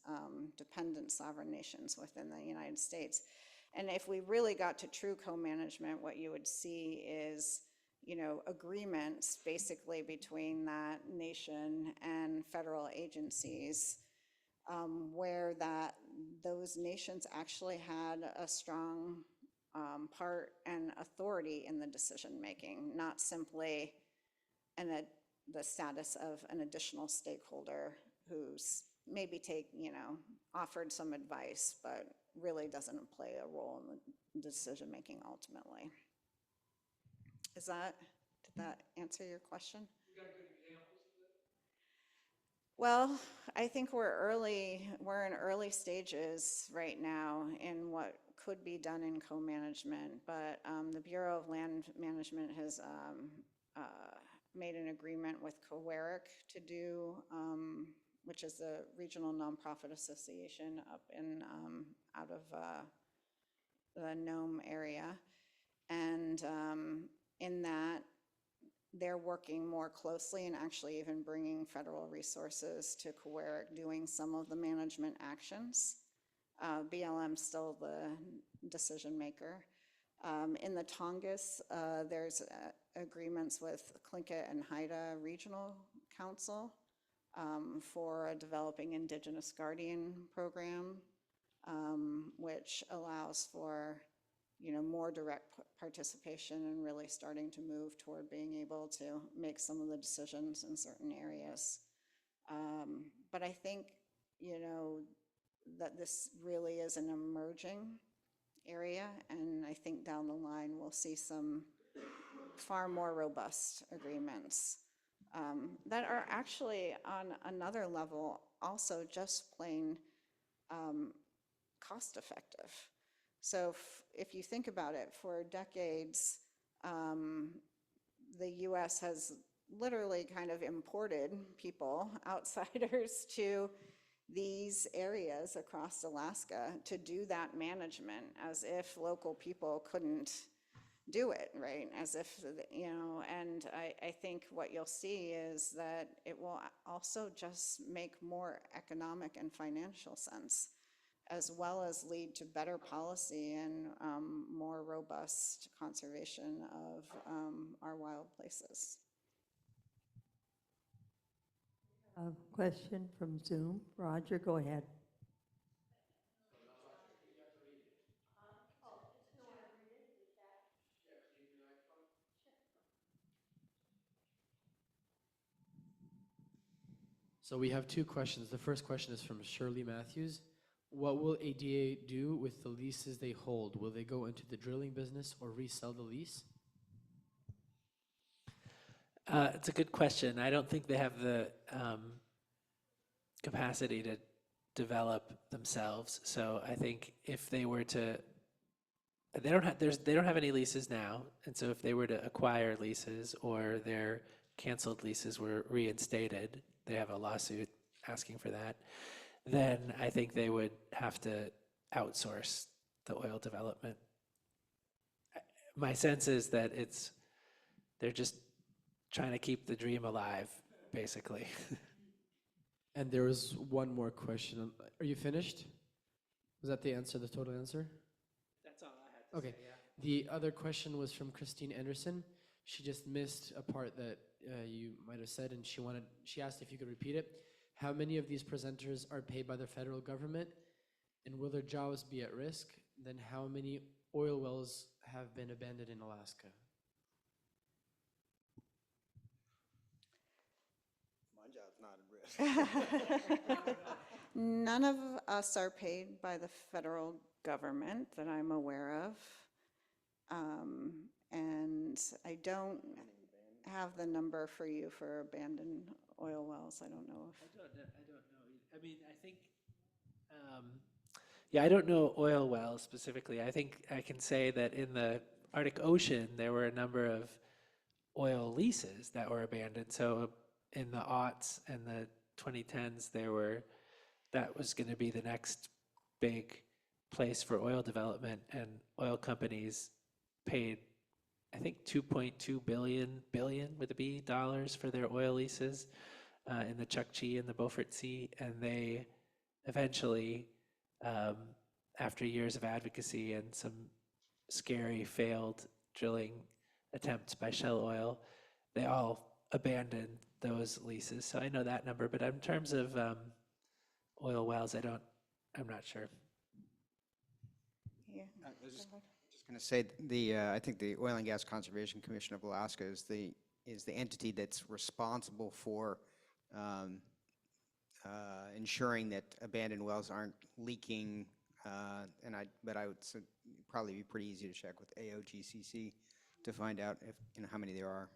dependent sovereign nations within the United States. And if we really got to true co-management, what you would see is, you know, agreements basically between that nation and federal agencies, where those nations actually had a strong part and authority in the decision making, not simply the status of an additional stakeholder who's maybe offered some advice, but really doesn't play a role in the decision making ultimately. Did that answer your question? You got good examples of that? Well, I think we're in early stages right now in what could be done in co-management, but the Bureau of Land Management has made an agreement with COWERIC to do, which is a regional nonprofit association up in out of the Nome area, and in that they're working more closely and actually even bringing federal resources to COWERIC, doing some of the management actions BLM's still the decision maker. In the Tongass, there's agreements with Tlingit and Haida Regional Council for a developing Indigenous Guardian program, which allows for, more direct participation and really starting to move toward being able to make some of the decisions in certain areas. But I think, that this really is an emerging area, and I think down the line we'll see some far more robust agreements that are actually on another level also just plain cost effective. So if you think about it, for decades, the US has literally kind of imported people, outsiders, to these areas across Alaska to do that management, as if local people couldn't do it, right? As if, and I think what you'll see is that it will also just make more economic and financial sense, as well as lead to better policy and more robust conservation of our wild places. A question from Zoom. Roger, go ahead. So we have two questions. The first question is from Shirley Matthews. What will ADA do with the leases they hold? Will they go into the drilling business or resell the lease? It's a good question. I don't think they have the capacity to develop themselves. So I think if they were to, they don't have any leases now, and so if they were to acquire leases or their canceled leases were reinstated, they have a lawsuit asking for that, then I think they would have to outsource the oil development. My sense is that they're just trying to keep the dream alive, basically. And there was one more question. Are you finished? Was that the answer, the total answer? That's all I had to Okay. say, yeah. The other question was from Christine Anderson. She just missed a part that you might have said, and she asked if you could repeat it. How many of these presenters are paid by the federal government, and will their jobs be at risk? Then how many oil wells have been abandoned in Alaska? My job's not at risk. None of us are paid by the federal government that I'm aware of. And I don't have the number for you for abandoned oil wells. I don't know if. I don't know. I mean, I think, yeah, I don't know oil wells specifically. I think I can say that in the Arctic Ocean, there were a number of oil leases that were abandoned. So in the aughts and the 2010s, that was going to be the next big place for oil development, and oil companies paid, I think, $2.2 billion with a B dollars for their oil leases in the Chukchi and the Beaufort Sea, and they eventually, after years of advocacy and some scary failed drilling attempts by Shell Oil, they all abandoned those leases. So I know that number, but in terms of oil wells, I'm not sure. Yeah. I was just going to say, I think the Oil and Gas Conservation Commission of Alaska is the entity that's responsible for ensuring that abandoned wells aren't leaking. But I would probably be pretty easy to check with AOGCC to find out if how many there are.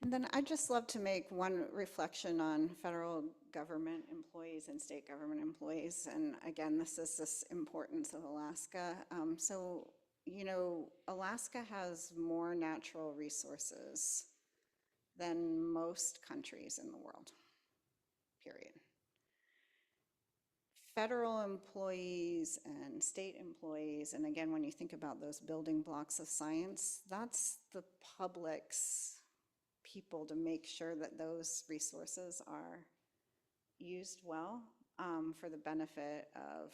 And then I'd just love to make one reflection on federal government employees and state government employees. And again, this is this importance of Alaska. So, Alaska has more natural resources than most countries in the world, period. Federal employees and state employees, and again, when you think about those building blocks of science, that's the public's people to make sure that those resources are used well. for the benefit of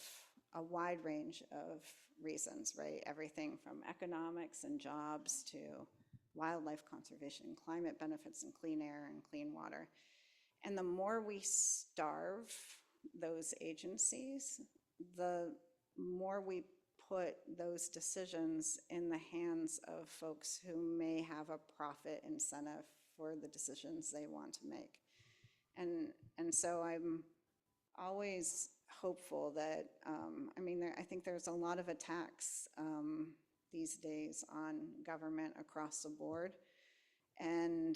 a wide range of reasons, right? Everything from economics and jobs to wildlife conservation, climate benefits, and clean air and clean water. And the more we starve those agencies, the more we put those decisions in the hands of folks who may have a profit incentive for the decisions they want to make. And so I'm always hopeful that, I think there's a lot of attacks these days on government across the board. And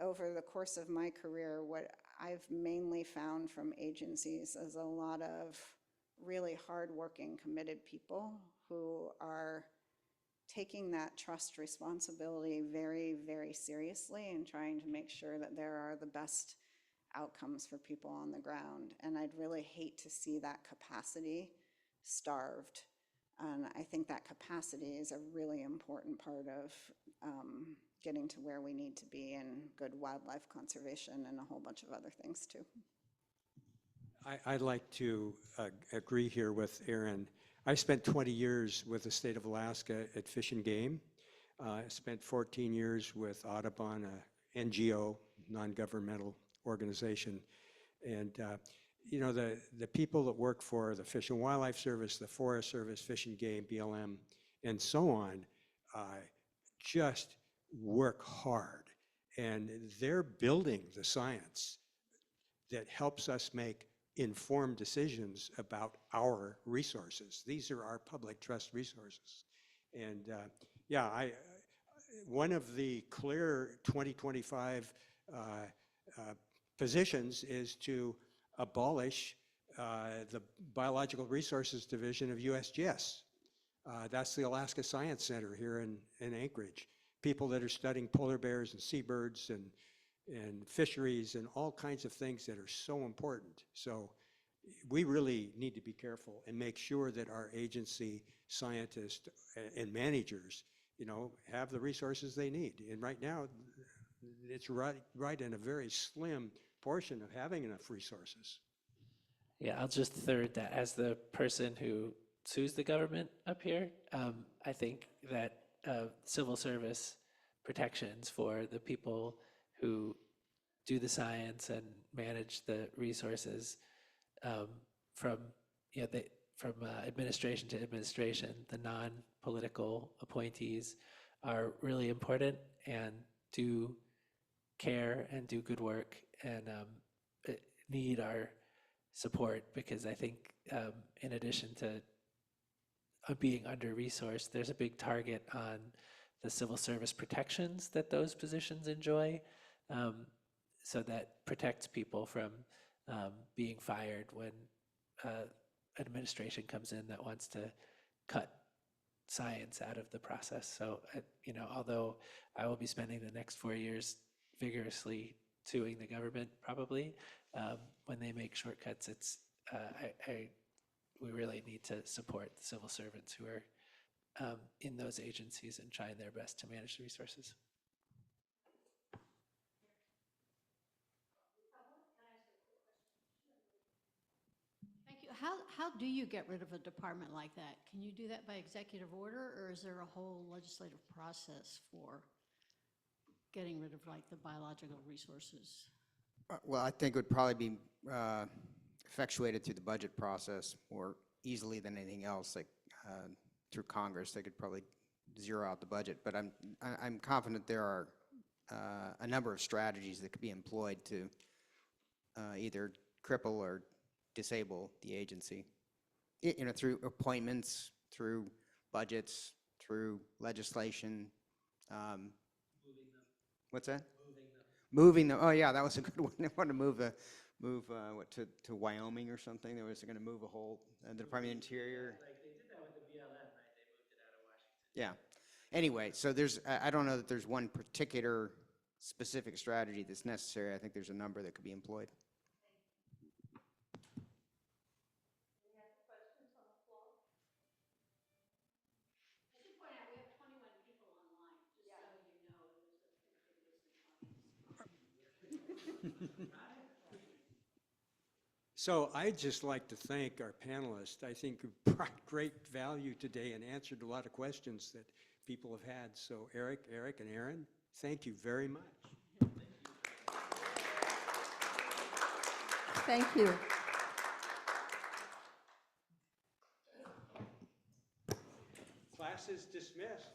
over the course of my career, what I've mainly found from agencies is a lot of really hardworking, committed people who are taking that trust responsibility very, very seriously and trying to make sure that there are the best outcomes for people on the ground. And I'd really hate to see that capacity starved. And I think that capacity is a really important part of getting to where we need to be in good wildlife conservation and a whole bunch of other things too. I'd like to agree here with Aaron. I spent 20 years with the state of Alaska at Fish and Game. I spent 14 years with Audubon, a NGO, non-governmental organization. And the people that work for the Fish and Wildlife Service, the Forest Service, Fish and Game, BLM, and so on, just work hard. And they're building the science that helps us make informed decisions about our resources. These are our public trust resources. And one of the clear 2025 positions is to abolish the Biological Resources Division of USGS. That's the Alaska Science Center here in Anchorage. People that are studying polar bears and seabirds and fisheries and all kinds of things that are so important. So we really need to be careful and make sure that our agency scientists and managers, have the resources they need. And right now, it's right in a very slim portion of having enough resources. Yeah, I'll just third that as the person who sues the government up here, I think that civil service protections for the people who do the science and manage the resources from administration to administration, the non-political appointees are really important and do care and do good work and need our support, because I think in addition to being under-resourced, there's a big target on the civil service protections that those positions enjoy. So that protects people from being fired when administration comes in that wants to cut science out of the process. So, although I will be spending the next 4 years vigorously suing the government, probably when they make shortcuts, we really need to support the civil servants who are in those agencies and trying their best to manage the resources. Thank you. How do you get rid of a department like that? Can you do that by executive order, or is there a whole legislative process for getting rid of like the biological resources? Well, I think it would probably be effectuated through the budget process more easily than anything else, like through Congress. They could probably zero out the budget, but I'm confident there are a number of strategies that could be employed to either cripple or disable the agency, through appointments, through budgets, through legislation. Moving them. What's that? Moving them. Moving them. Oh yeah, that was a good one. They want to move to Wyoming or something. They was going to move a whole the Department of Interior. Like they did that with the BLM, right? They moved it out of Washington. Yeah. Anyway, so I don't know that there's one particular specific strategy that's necessary. I think there's a number that could be employed. So I'd just like to thank our panelists. I think you brought great value today and answered a lot of questions that people have had. So Eric, and Aaron, thank you very much. Thank you. Class is dismissed.